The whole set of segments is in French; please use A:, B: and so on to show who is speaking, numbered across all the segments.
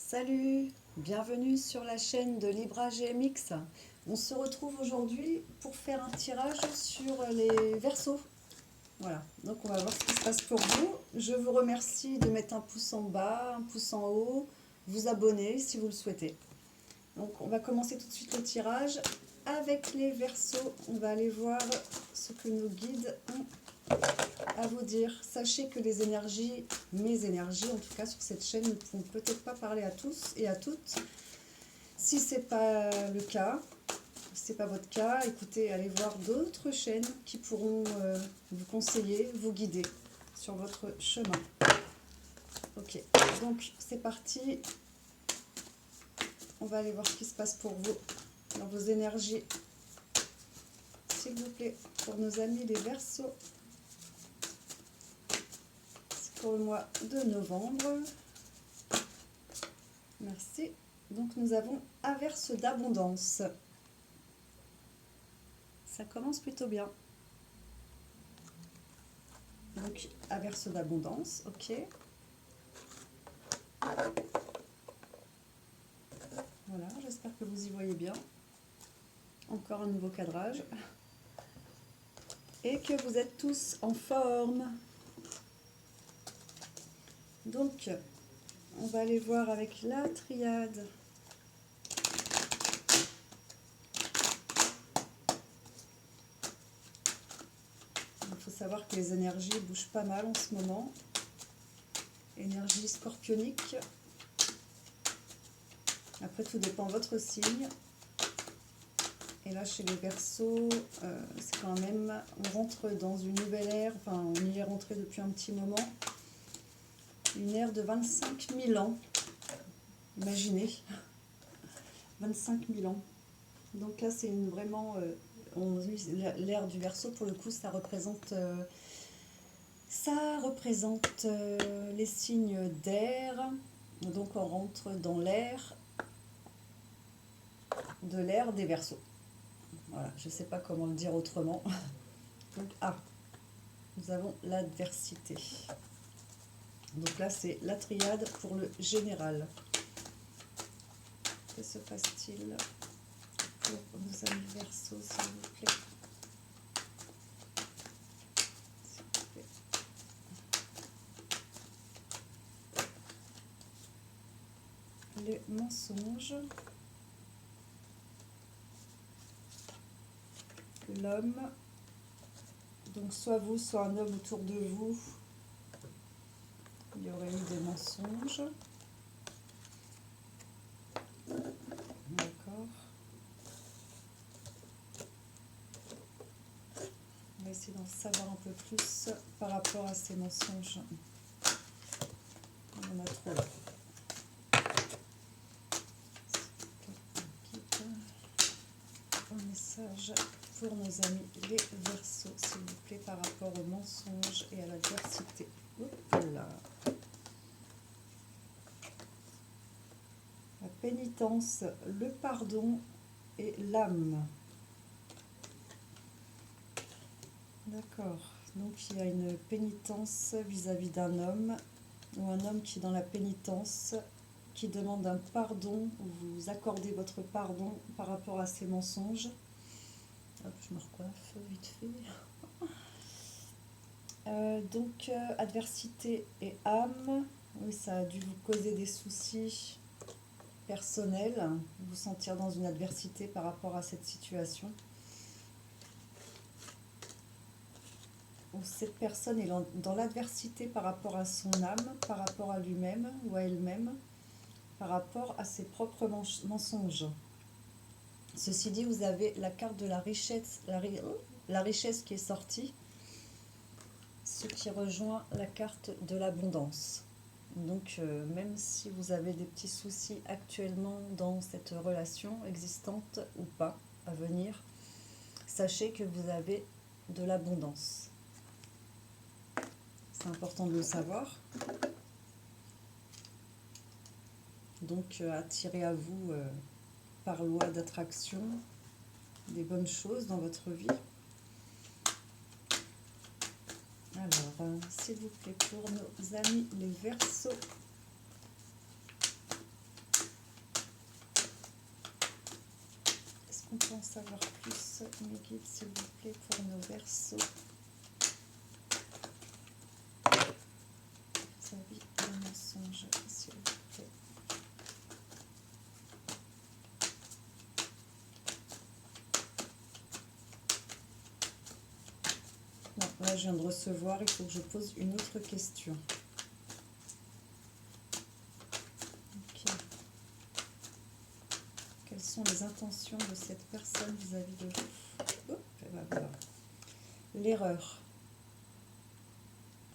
A: Salut, bienvenue sur la chaîne de Libra GMX. On se retrouve aujourd'hui pour faire un tirage sur les Verseaux. Voilà, donc on va voir ce qui se passe pour vous. Je vous remercie de mettre un pouce en bas, un pouce en haut, vous abonner si vous le souhaitez. Donc on va commencer tout de suite le tirage avec les Verseaux. On va aller voir ce que nos guides ont à vous dire. Sachez que les énergies, mes énergies en tout cas sur cette chaîne, ne pourront peut-être pas parler à tous et à toutes. Si c'est pas le cas, si c'est pas votre cas, écoutez, allez voir d'autres chaînes qui pourront vous conseiller, vous guider sur votre chemin. Ok, donc c'est parti. On va aller voir ce qui se passe pour vous dans vos énergies, s'il vous plaît, pour nos amis les Verseaux. Pour le mois de novembre. Merci. Donc nous avons averse d'abondance. Ça commence plutôt bien. Donc averse d'abondance, ok. Voilà, j'espère que vous y voyez bien. Encore un nouveau cadrage. Et que vous êtes tous en forme. Donc, on va aller voir avec la triade. Il faut savoir que les énergies bougent pas mal en ce moment. Énergie scorpionique. Après, tout dépend de votre signe. Et là, chez les Verseaux, c'est quand même, on rentre dans une nouvelle ère, enfin, on y est rentré depuis un petit moment. Une ère de 25 000 ans. Imaginez, 25 000 ans. Donc là, c'est vraiment, l'ère du Verseau, pour le coup, ça représente les signes d'air. Donc on rentre dans l'ère des Verseaux. Voilà, je ne sais pas comment le dire autrement. Donc, nous avons l'adversité. Donc là, c'est la triade pour le général. Que se passe-t-il pour nos amis Verseaux, s'il vous plaît? Les mensonges. L'homme. Donc soit vous, soit un homme autour de vous. Il y aurait eu des mensonges. D'accord. On va essayer d'en savoir un peu plus par rapport à ces mensonges. On en a trop là. Un message pour nos amis les Verseaux, s'il vous plaît, par rapport aux mensonges et à l'adversité. Là. La pénitence, le pardon et l'âme. D'accord. Donc il y a une pénitence vis-à-vis d'un homme, ou un homme qui est dans la pénitence, qui demande un pardon, ou vous accordez votre pardon par rapport à ses mensonges. Hop, je me recoiffe vite fait. Donc, adversité et âme. Oui, ça a dû vous causer des soucis personnels, vous sentir dans une adversité par rapport à cette situation. Ou cette personne est dans l'adversité par rapport à son âme, par rapport à lui-même ou à elle-même, par rapport à ses propres mensonges. Ceci dit, vous avez la carte de la richesse, la richesse qui est sortie, ce qui rejoint la carte de l'abondance. Donc même si vous avez des petits soucis actuellement dans cette relation existante ou pas à venir, sachez que vous avez de l'abondance. C'est important de le savoir. Donc attirez à vous par loi d'attraction des bonnes choses dans votre vie. Alors, s'il vous plaît, pour nos amis les Verseaux. On peut en savoir plus, mes guides, s'il vous plaît, pour nos Verseaux. Vis-à-vis des mensonges, s'il vous plaît. Non, là, je viens de recevoir, il faut que je pose une autre question. Ok. Quelles sont les intentions de cette personne vis-à-vis de vous? Hop, et ben voilà. L'erreur.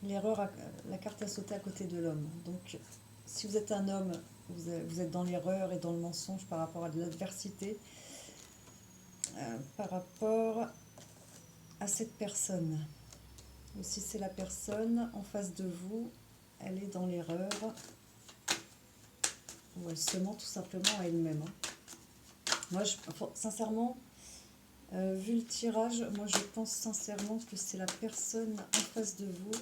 A: L'erreur, la carte a sauté à côté de l'homme. Donc, si vous êtes un homme, vous êtes dans l'erreur et dans le mensonge par rapport à de l'adversité, par rapport à cette personne. Ou si c'est la personne en face de vous, elle est dans l'erreur, ou elle se ment tout simplement à elle-même. Moi, sincèrement, vu le tirage, moi je pense sincèrement que c'est la personne en face de vous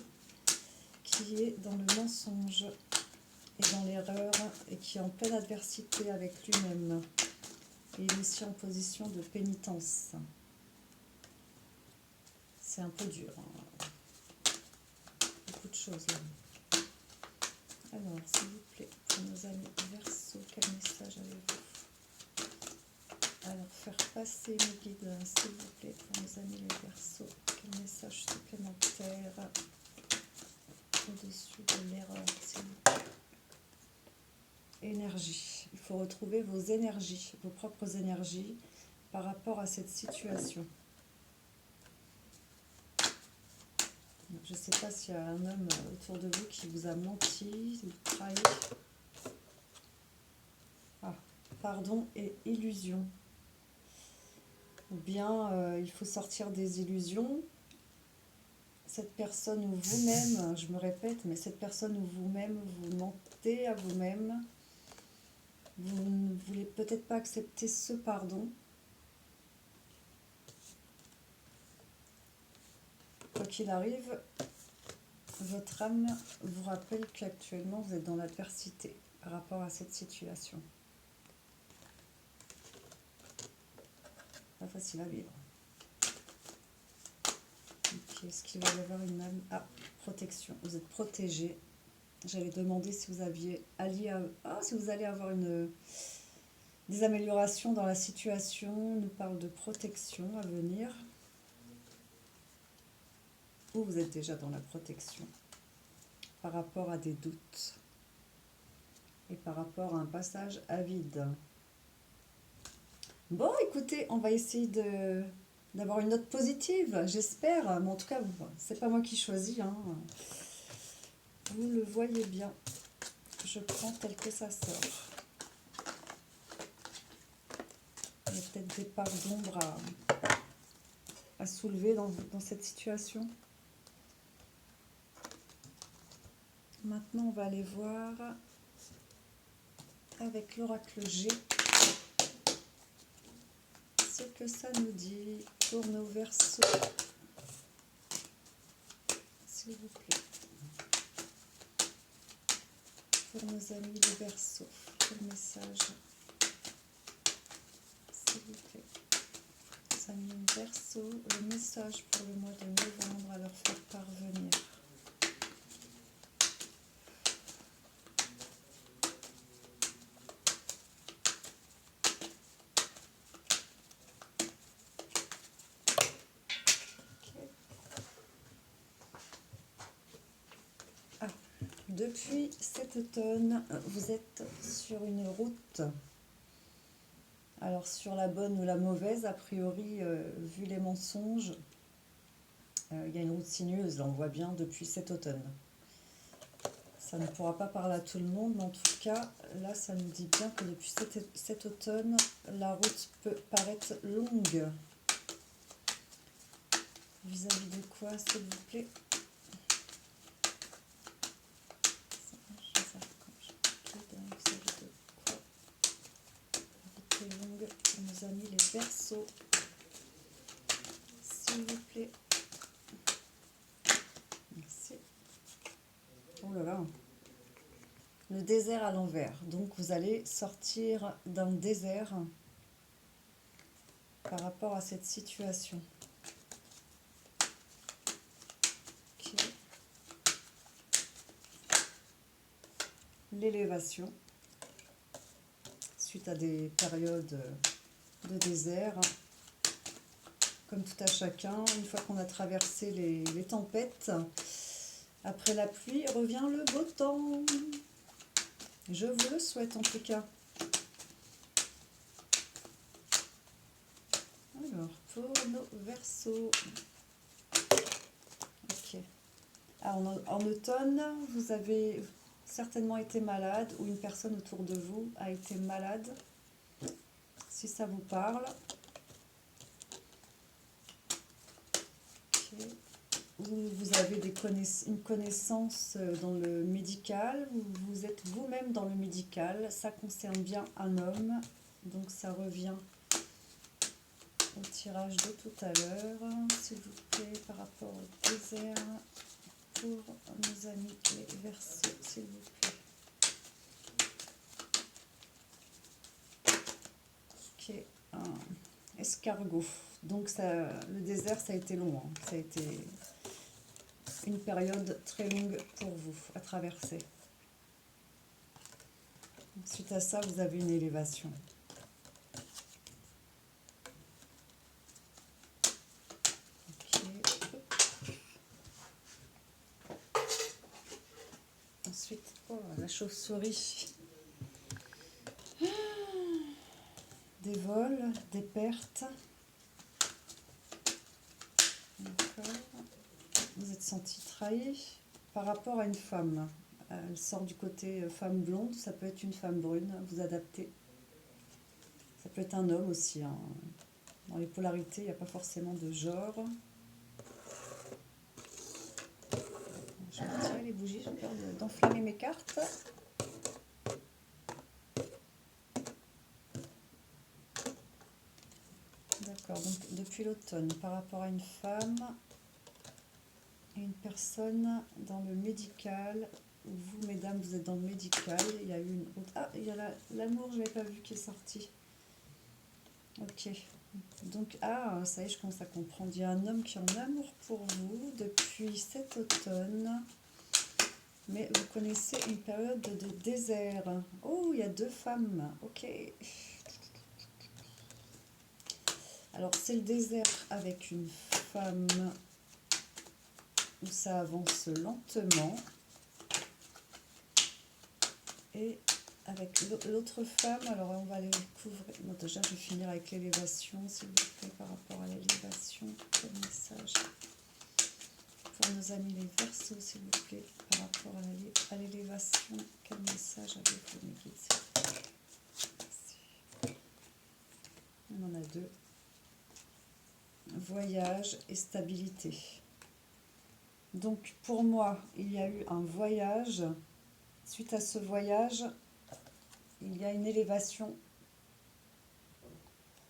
A: qui est dans le mensonge et dans l'erreur et qui est en pleine adversité avec lui-même. Et il est aussi en position de pénitence. C'est un peu dur. Hein. Beaucoup de choses là. Alors, s'il vous plaît, pour nos amis Verseaux, quel message avez-vous? Alors, faire passer mes guides, s'il vous plaît, pour nos amis les Verseaux, quel message supplémentaire au-dessus de l'erreur, s'il vous plaît? Énergie. Il faut retrouver vos énergies, vos propres énergies par rapport à cette situation. Je ne sais pas s'il y a un homme autour de vous qui vous a menti, ou trahi. Ah, pardon et illusion. Ou bien il faut sortir des illusions. Cette personne ou vous-même, je me répète, mais cette personne ou vous-même, vous mentez à vous-même. Vous ne voulez peut-être pas accepter ce pardon. Quoi qu'il arrive, votre âme vous rappelle qu'actuellement vous êtes dans l'adversité par rapport à cette situation. Pas facile à vivre. Okay, est-ce qu'il va y avoir une âme? Ah, protection. Vous êtes protégé. J'allais demander si vous aviez si vous allez avoir des améliorations dans la situation. On nous parle de protection à venir. Ou vous êtes déjà dans la protection par rapport à des doutes et par rapport à un passage à vide. Bon, écoutez, on va essayer d'avoir une note positive, j'espère. Mais en tout cas, c'est pas moi qui choisis. Hein. Vous le voyez bien. Je prends tel que ça sort. Il y a peut-être des parts d'ombre à soulever dans cette situation. Maintenant, on va aller voir avec l'oracle G ce que ça nous dit pour nos Verseaux. S'il vous plaît. Pour nos amis les Verseaux, quel message? S'il vous plaît. Les amis Verseaux, le message pour le mois de novembre à leur faire parvenir. Depuis cet automne, vous êtes sur une route. Alors sur la bonne ou la mauvaise, a priori, vu les mensonges, il y a une route sinueuse, là on voit bien depuis cet automne. Ça ne pourra pas parler à tout le monde, mais en tout cas, là ça nous dit bien que depuis cet automne, la route peut paraître longue. Vis-à-vis de quoi, s'il vous plaît? Longue pour nos amis les Verseaux, s'il vous plaît. Merci. Oh là là, le désert à l'envers. Donc vous allez sortir d'un désert par rapport à cette situation. Okay. L'élévation, suite à des périodes de désert, comme tout à chacun, une fois qu'on a traversé les tempêtes, après la pluie revient le beau temps. Je vous le souhaite en tout cas. Alors, pour nos Verseaux. Ok. Ah, en automne, vous avez certainement été malade ou une personne autour de vous a été malade, si ça vous parle. Okay. Vous avez une connaissance dans le médical, vous êtes vous-même dans le médical, ça concerne bien un homme, donc ça revient au tirage de tout à l'heure, s'il vous plaît, par rapport au désert, pour nos amis les Verseaux, s'il vous plaît. Ok, un escargot, donc ça, le désert ça a été long, hein. Ça a été une période très longue pour vous à traverser. Suite à ça, vous avez une élévation. Okay. Ensuite, oh, la chauve-souris. Des vols, des pertes. D'accord. Vous êtes senti trahi par rapport à une femme. Elle sort du côté femme blonde, ça peut être une femme brune, vous adaptez. Ça peut être un homme aussi, hein. Dans les polarités, il n'y a pas forcément de genre. Je vais retirer les bougies, j'ai peur d'enflammer mes cartes. D'accord, donc depuis l'automne, par rapport à une femme et une personne dans le médical, vous mesdames, vous êtes dans le médical, il y a eu une autre... Ah, il y a l'amour, je n'avais pas vu qui est sorti. Ok, donc ah, ça y est, je commence à comprendre, il y a un homme qui est en amour pour vous depuis cet automne, mais vous connaissez une période de désert. Oh, il y a deux femmes, ok. Alors c'est le désert avec une femme où ça avance lentement, et avec l'autre femme, alors on va aller couvrir. Bon, déjà je vais finir avec l'élévation, s'il vous plaît, par rapport à l'élévation. Quel message pour nos amis les Verseaux, s'il vous plaît, par rapport à l'élévation? Quel message avez-vous, mes guides? On en a deux. Voyage et stabilité. Donc pour moi, il y a eu un voyage. Suite à ce voyage, il y a une élévation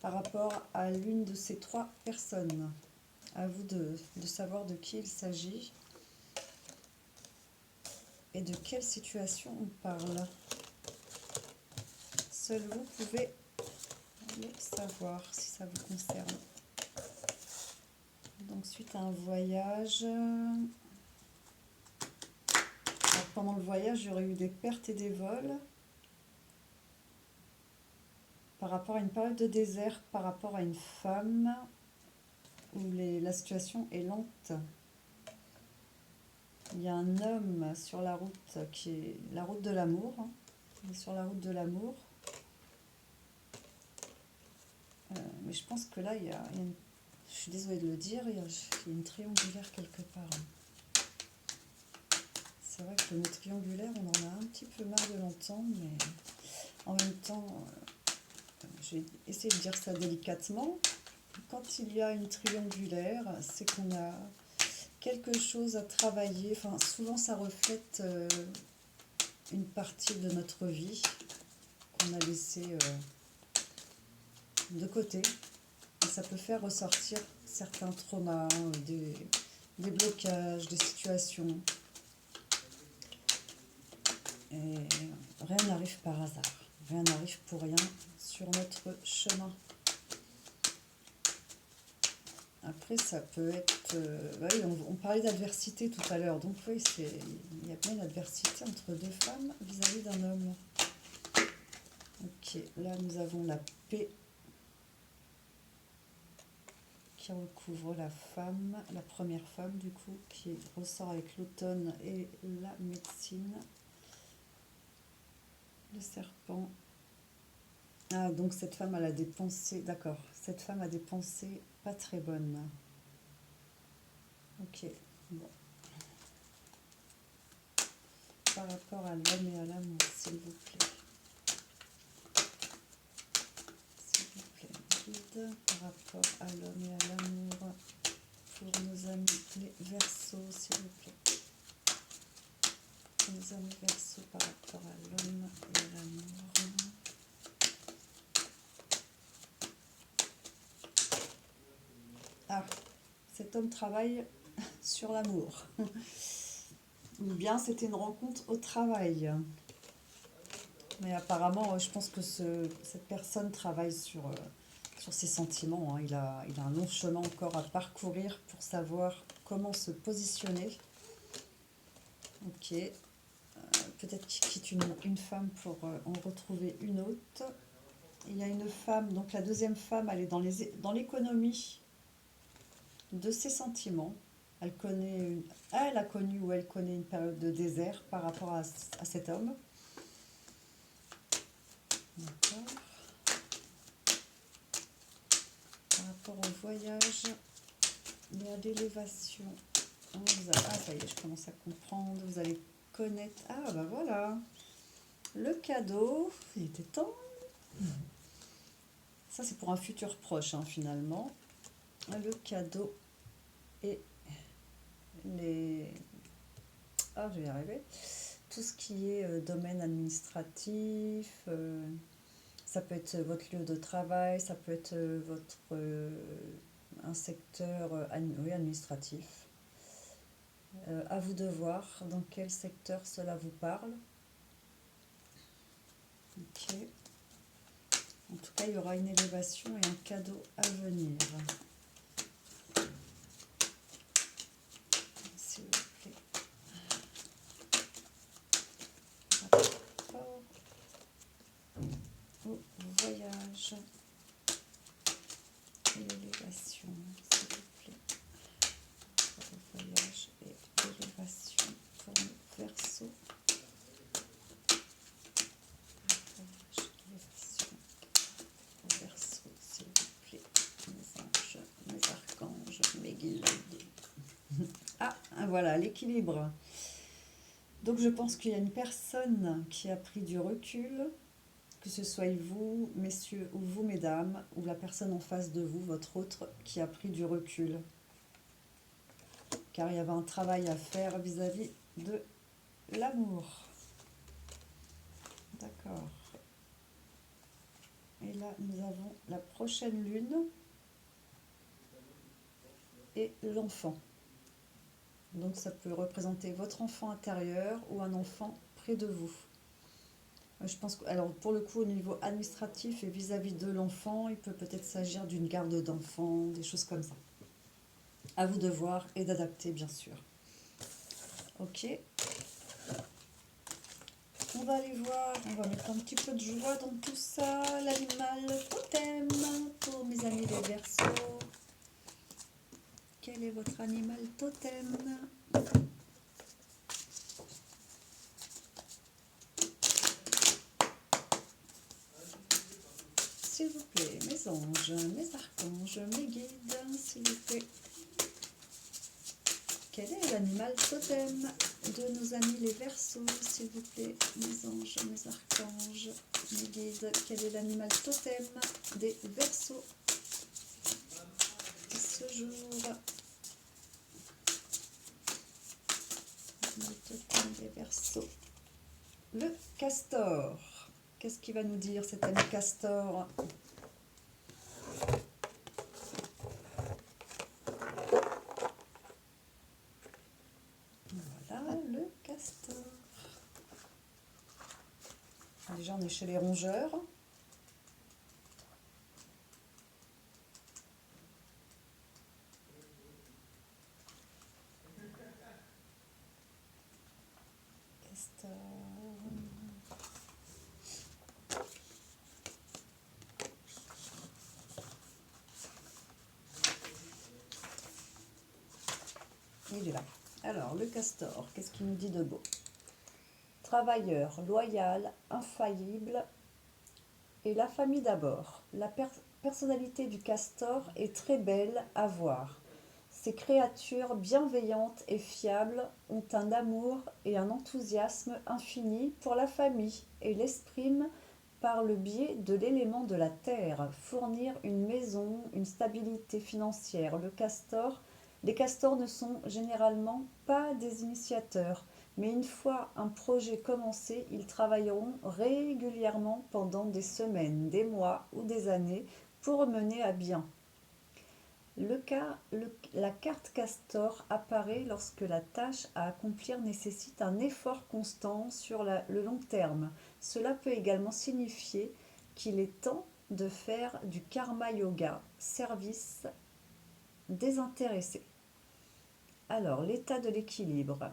A: par rapport à l'une de ces trois personnes. À vous de savoir de qui il s'agit et de quelle situation on parle. Seul vous pouvez le savoir si ça vous concerne. Donc suite à un voyage, alors, pendant le voyage, il y aurait eu des pertes et des vols. Par rapport à une période de désert, par rapport à une femme où la situation est lente. Il y a un homme sur la route qui est la route de l'amour. Il est sur la route de l'amour. Mais je pense que là, je suis désolée de le dire, il y a une triangulaire quelque part. C'est vrai que le mot triangulaire, on en a un petit peu marre de l'entendre, mais en même temps, je vais essayer de dire ça délicatement. Quand il y a une triangulaire, c'est qu'on a quelque chose à travailler. Enfin, souvent, ça reflète une partie de notre vie qu'on a laissée de côté. Et ça peut faire ressortir certains traumas, des blocages, des situations. Et rien n'arrive par hasard. Rien n'arrive pour rien sur notre chemin. Après, ça peut être... oui, on parlait d'adversité tout à l'heure. Donc oui, il y a bien une adversité entre deux femmes vis-à-vis d'un homme. Ok, là nous avons la paix qui recouvre la femme, la première femme du coup, qui ressort avec l'automne et la médecine. Le serpent. Ah, donc cette femme, elle a des pensées, d'accord, cette femme a des pensées pas très bonnes. Ok, bon. Par rapport à l'homme et à l'amour, s'il vous plaît. S'il vous plaît, guide par rapport à l'homme et à l'amour pour nos amis les Verseaux, s'il vous plaît. Nos amis Verseaux par rapport à l'homme et à l'amour. Ah, cet homme travaille sur l'amour. Ou bien c'était une rencontre au travail. Mais apparemment, je pense que cette personne travaille sur ses sentiments. Hein. Il a un long chemin encore à parcourir pour savoir comment se positionner. Ok. Peut-être qu'il quitte une femme pour en retrouver une autre. Il y a une femme, donc la deuxième femme, elle est dans l'économie de ses sentiments. Elle a connu ou elle connaît une période de désert par rapport à cet homme. D'accord. Par rapport au voyage et à l'élévation. Ah, ça y est, je commence à comprendre. Vous allez connaître. Ah, bah voilà. Le cadeau. Il était temps. Ça, c'est pour un futur proche, hein, finalement. Le cadeau et les... Ah, je vais y arriver. Tout ce qui est domaine administratif, ça peut être votre lieu de travail, ça peut être un secteur oui, administratif. À vous de voir dans quel secteur cela vous parle. Ok. En tout cas, il y aura une élévation et un cadeau à venir. S'il vous plaît. Rapport au voyage et l'élévation, s'il vous plaît. Au voyage et l'élévation pour le Verseau. S'il vous plaît, mes anges, mes archanges, mes guides. Ah, voilà, l'équilibre. Donc je pense qu'il y a une personne qui a pris du recul, que ce soit vous, messieurs, ou vous, mesdames, ou la personne en face de vous, votre autre, qui a pris du recul. Car il y avait un travail à faire vis-à-vis de l'amour. D'accord. Et là, nous avons la prochaine lune et l'enfant. Donc ça peut représenter votre enfant intérieur ou un enfant près de vous. Je pense que, alors pour le coup, au niveau administratif et vis-à-vis de l'enfant, il peut peut-être s'agir d'une garde d'enfant, des choses comme ça. À vous de voir et d'adapter, bien sûr. Ok. On va aller voir, on va mettre un petit peu de joie dans tout ça. L'animal totem pour mes amis les Verseaux. Quel est votre animal totem? S'il vous plaît, mes anges, mes archanges, mes guides, s'il vous plaît. Quel est l'animal totem de nos amis les Verseaux, s'il vous plaît, mes anges, mes archanges, mes guides? Quel est l'animal totem des Verseaux ce jour? Le totem des Verseaux. Le castor. Qu'est-ce qu'il va nous dire cet ami castor? Voilà, le castor. Déjà, on est chez les rongeurs. il est là. Alors, le castor, qu'est-ce qu'il nous dit de beau? Travailleur, loyal, infaillible et la famille d'abord. La personnalité du castor est très belle à voir. Ces créatures bienveillantes et fiables ont un amour et un enthousiasme infini pour la famille et l'expriment par le biais de l'élément de la terre, fournir une maison, une stabilité financière. Les castors ne sont généralement pas des initiateurs, mais une fois un projet commencé, ils travailleront régulièrement pendant des semaines, des mois ou des années pour mener à bien. La carte castor apparaît lorsque la tâche à accomplir nécessite un effort constant sur le long terme. Cela peut également signifier qu'il est temps de faire du karma yoga, service désintéressé. Alors, l'état de l'équilibre,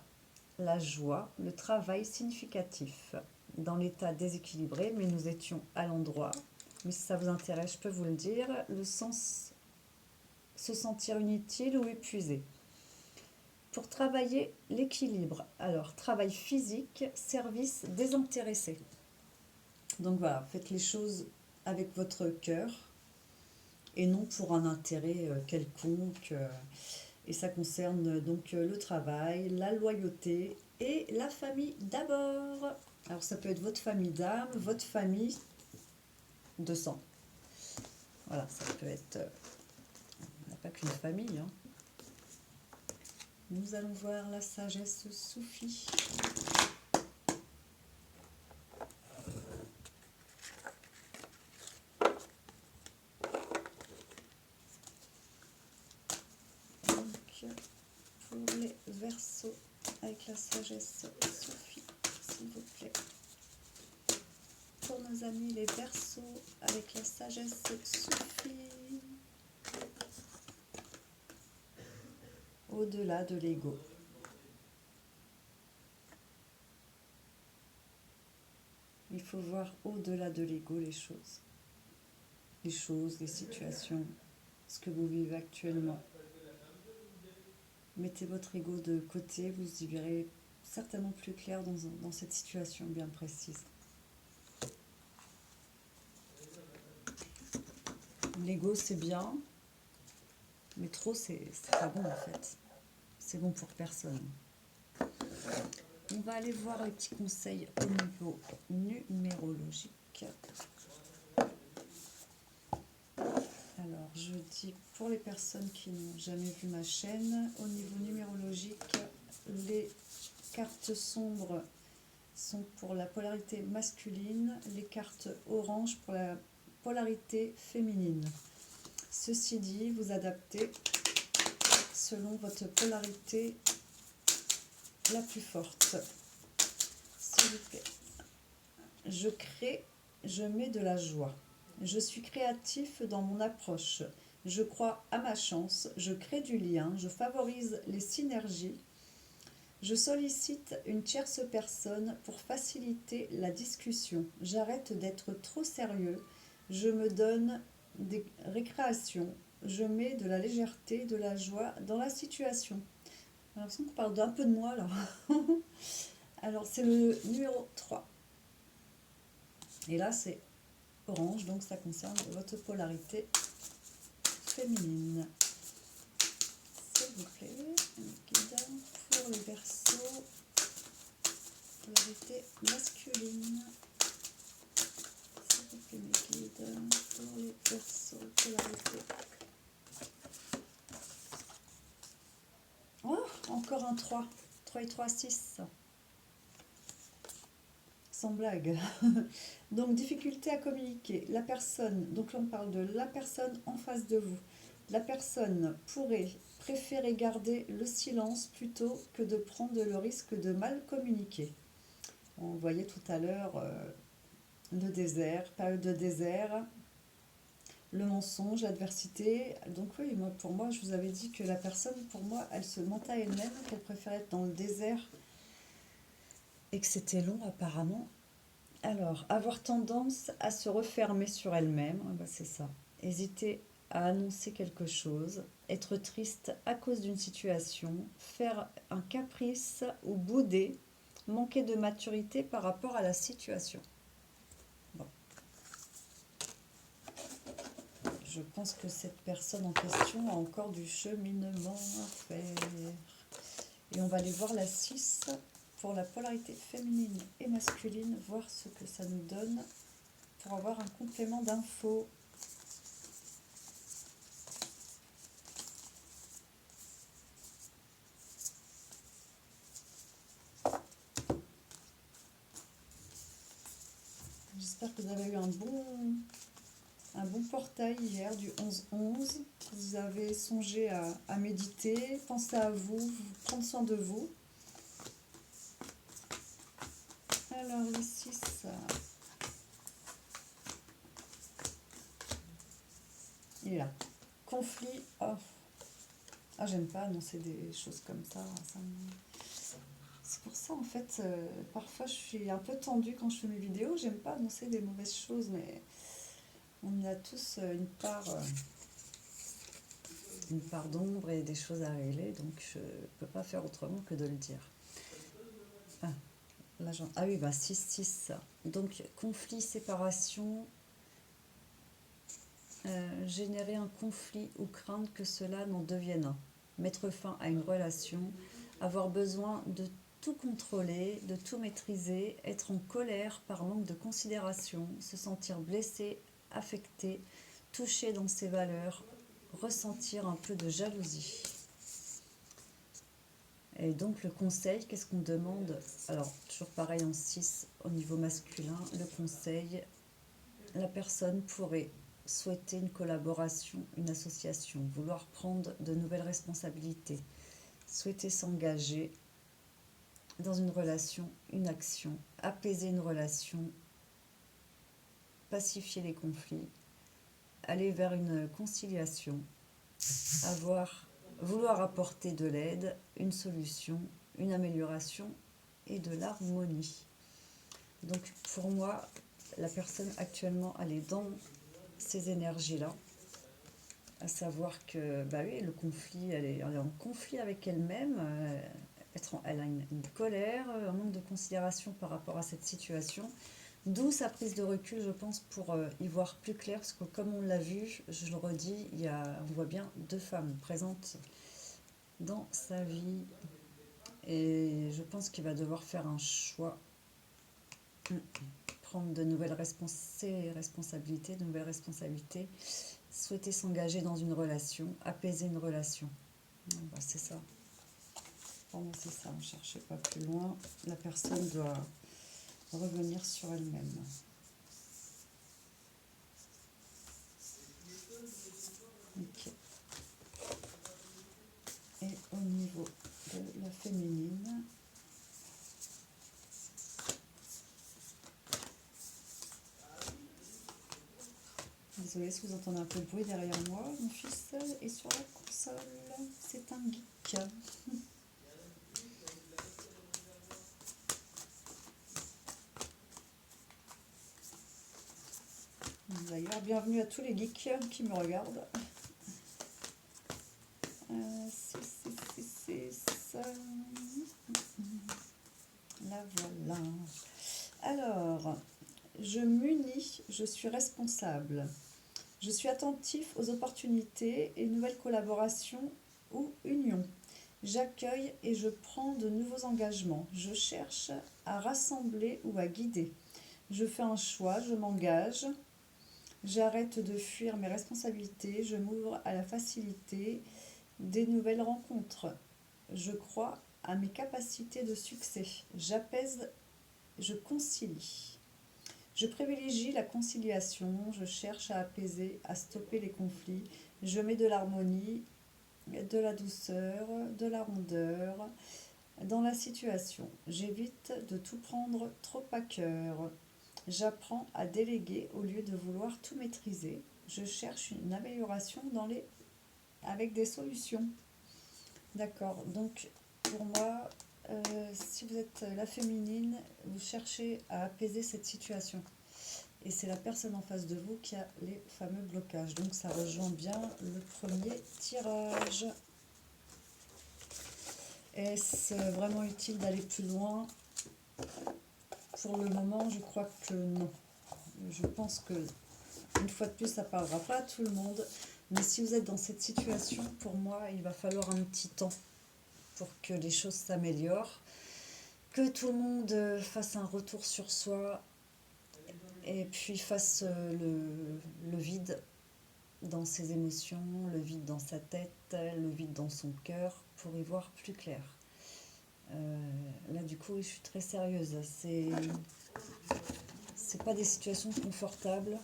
A: la joie, le travail significatif. Dans l'état déséquilibré, mais nous étions à l'endroit. Mais si ça vous intéresse, je peux vous le dire. Le sens, se sentir inutile ou épuisé. Pour travailler l'équilibre, alors travail physique, service désintéressé. Donc voilà, faites les choses avec votre cœur et non pour un intérêt quelconque. Et ça concerne donc le travail, la loyauté et la famille d'abord. Alors ça peut être votre famille d'âme, votre famille de sang. Voilà, ça peut être... on n'a pas qu'une famille, hein. Nous allons voir la sagesse soufie. Donc, pour les Verseaux, avec la sagesse soufie, s'il vous plaît. Pour nos amis les Verseaux, avec la sagesse soufie. Au-delà de l'ego. Il faut voir au-delà de l'ego les choses. Les situations, ce que vous vivez actuellement. Mettez votre ego de côté, vous y verrez certainement plus clair dans cette situation bien précise. L'ego c'est bien, mais trop c'est pas bon en fait. C'est bon pour personne. On va aller voir les petits conseils au niveau numérologique. Alors, je dis pour les personnes qui n'ont jamais vu ma chaîne, au niveau numérologique, les cartes sombres sont pour la polarité masculine, les cartes orange pour la polarité féminine. Ceci dit, vous adaptez selon votre polarité la plus forte. S'il vous plaît. Je crée, je mets de la joie. Je suis créatif dans mon approche. Je crois à ma chance. Je crée du lien. Je favorise les synergies. Je sollicite une tierce personne pour faciliter la discussion. J'arrête d'être trop sérieux. Je me donne des récréations. Je mets de la légèreté, de la joie dans la situation. J'ai l'impression qu'on parle d'un peu de moi là. Alors c'est le numéro 3. Et là c'est orange, donc ça concerne votre polarité féminine. S'il vous plaît, un guide pour les Verseaux, polarité masculine. S'il vous plaît, mes guides pour les Verseaux, polarité. Oh, encore un 3. 3 et 3, 6. Sans blague. Donc, difficulté à communiquer. La personne, donc là on parle de la personne en face de vous. La personne pourrait préférer garder le silence plutôt que de prendre le risque de mal communiquer. On voyait tout à l'heure le désert, période de désert, le mensonge, l'adversité. Donc oui, pour moi, je vous avais dit que la personne, pour moi, elle se mentait à elle-même, qu'elle préférait être dans le désert et que c'était long apparemment. Alors, avoir tendance à se refermer sur elle-même, c'est ça. Hésiter à annoncer quelque chose, être triste à cause d'une situation, faire un caprice ou bouder, manquer de maturité par rapport à la situation. Bon. Je pense que cette personne en question a encore du cheminement à faire. Et on va aller voir la 6 pour la polarité féminine et masculine, voir ce que ça nous donne pour avoir un complément d'infos. J'espère que vous avez eu un bon portail hier du 11-11. Vous avez songé à méditer, penser à vous, prendre soin de vous. Alors le 6. Il est là. Conflit. Oh. Ah, j'aime pas annoncer des choses comme ça. C'est pour ça, en fait, parfois je suis un peu tendue quand je fais mes vidéos. J'aime pas annoncer des mauvaises choses, mais on a tous une part d'ombre et des choses à régler, donc je peux pas faire autrement que de le dire. Ah, ah oui, bah 6-6. Donc, conflit, séparation, générer un conflit ou craindre que cela n'en devienne un. Mettre fin à une relation, avoir besoin de tout contrôler, de tout maîtriser, être en colère par manque de considération, se sentir blessé, affecté, touché dans ses valeurs, ressentir un peu de jalousie. Et donc le conseil, qu'est-ce qu'on demande? Alors, toujours pareil en 6, au niveau masculin, le conseil, la personne pourrait souhaiter une collaboration, une association, vouloir prendre de nouvelles responsabilités, souhaiter s'engager dans une relation, une action, apaiser une relation, pacifier les conflits, aller vers une conciliation, vouloir apporter de l'aide, une solution, une amélioration et de l'harmonie. Donc pour moi, la personne actuellement, elle est dans ces énergies-là, à savoir que, bah oui, le conflit, elle est en conflit avec elle-même, elle a une colère, un manque de considération par rapport à cette situation, d'où sa prise de recul, je pense, pour y voir plus clair, parce que comme on l'a vu, je le redis, on voit bien 2 femmes présentes dans sa vie, et je pense qu'il va devoir faire un choix, prendre de nouvelles responsabilités, souhaiter s'engager dans une relation, apaiser une relation. Bah, c'est ça. Pour moi, c'est ça. On ne cherchait pas plus loin. La personne doit revenir sur elle-même. Ok. Et au niveau de la féminine, désolée si vous entendez un peu de bruit derrière moi, mon fils est sur la console, c'est un geek. D'ailleurs, bienvenue à tous les geeks qui me regardent. C'est ça. La voilà. Alors, je m'unis, je suis responsable. Je suis attentif aux opportunités et nouvelles collaborations ou unions. J'accueille et je prends de nouveaux engagements. Je cherche à rassembler ou à guider. Je fais un choix, je m'engage. J'arrête de fuir mes responsabilités. Je m'ouvre à la facilité des nouvelles rencontres. Je crois à mes capacités de succès. J'apaise, je concilie. Je privilégie la conciliation, je cherche à apaiser, à stopper les conflits, je mets de l'harmonie, de la douceur, de la rondeur dans la situation. J'évite de tout prendre trop à cœur. J'apprends à déléguer au lieu de vouloir tout maîtriser. Je cherche une amélioration avec des solutions. D'accord, donc pour moi, si vous êtes la féminine, vous cherchez à apaiser cette situation. et c'est la personne en face de vous qui a les fameux blocages. Donc ça rejoint bien le premier tirage. Est-ce vraiment utile d'aller plus loin? Pour le moment, je crois que non. Je pense que, une fois de plus, ça ne parlera pas à tout le monde. Mais si vous êtes dans cette situation, pour moi, il va falloir un petit temps pour que les choses s'améliorent. Que tout le monde fasse un retour sur soi et puis fasse le vide dans ses émotions, le vide dans sa tête, le vide dans son cœur pour y voir plus clair. Là, du coup, je suis très sérieuse. C'est pas des situations confortables.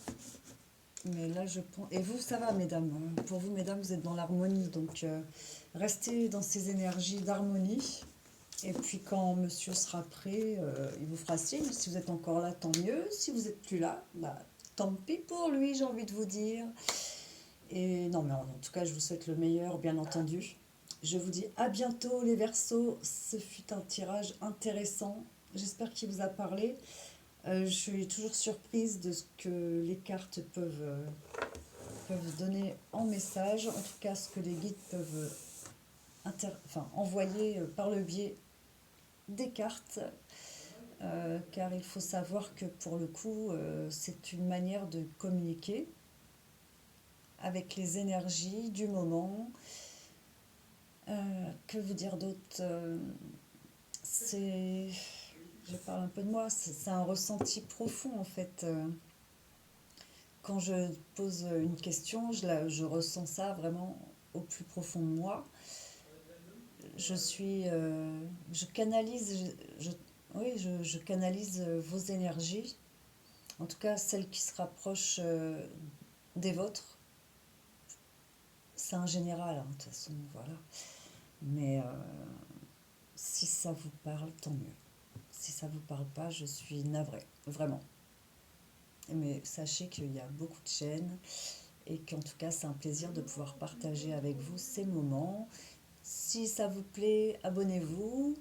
A: Mais là, je pense... Et vous, ça va, mesdames. Pour vous, mesdames, vous êtes dans l'harmonie. Donc, restez dans ces énergies d'harmonie. Et puis, quand monsieur sera prêt, il vous fera signe. Si vous êtes encore là, tant mieux. Si vous n'êtes plus là, bah, tant pis pour lui, j'ai envie de vous dire. Et non, mais en tout cas, je vous souhaite le meilleur, bien entendu. Je vous dis à bientôt, les Verseaux. Ce fut un tirage intéressant. J'espère qu'il vous a parlé. Je suis toujours surprise de ce que les cartes peuvent donner en message, en tout cas ce que les guides peuvent envoyer par le biais des cartes, car il faut savoir que pour le coup, c'est une manière de communiquer avec les énergies du moment. Que vous dire d'autre? Je parle un peu de moi, c'est un ressenti profond en fait. Quand je pose une question, je ressens ça vraiment au plus profond de moi. Je canalise, oui, je canalise vos énergies, en tout cas celles qui se rapprochent des vôtres. C'est un général, hein, de toute façon, voilà. Mais si ça vous parle, tant mieux. Si ça vous parle pas, je suis navrée, vraiment. Mais sachez qu'il y a beaucoup de chaînes et qu'en tout cas, c'est un plaisir de pouvoir partager avec vous ces moments. Si ça vous plaît, abonnez-vous.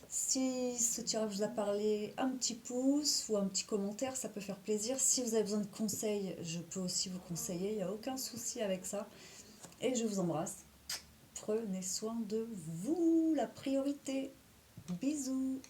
A: Si ce tirage vous a parlé, un petit pouce ou un petit commentaire, ça peut faire plaisir. Si vous avez besoin de conseils, je peux aussi vous conseiller, il n'y a aucun souci avec ça. Et je vous embrasse. Prenez soin de vous, la priorité. Bisous.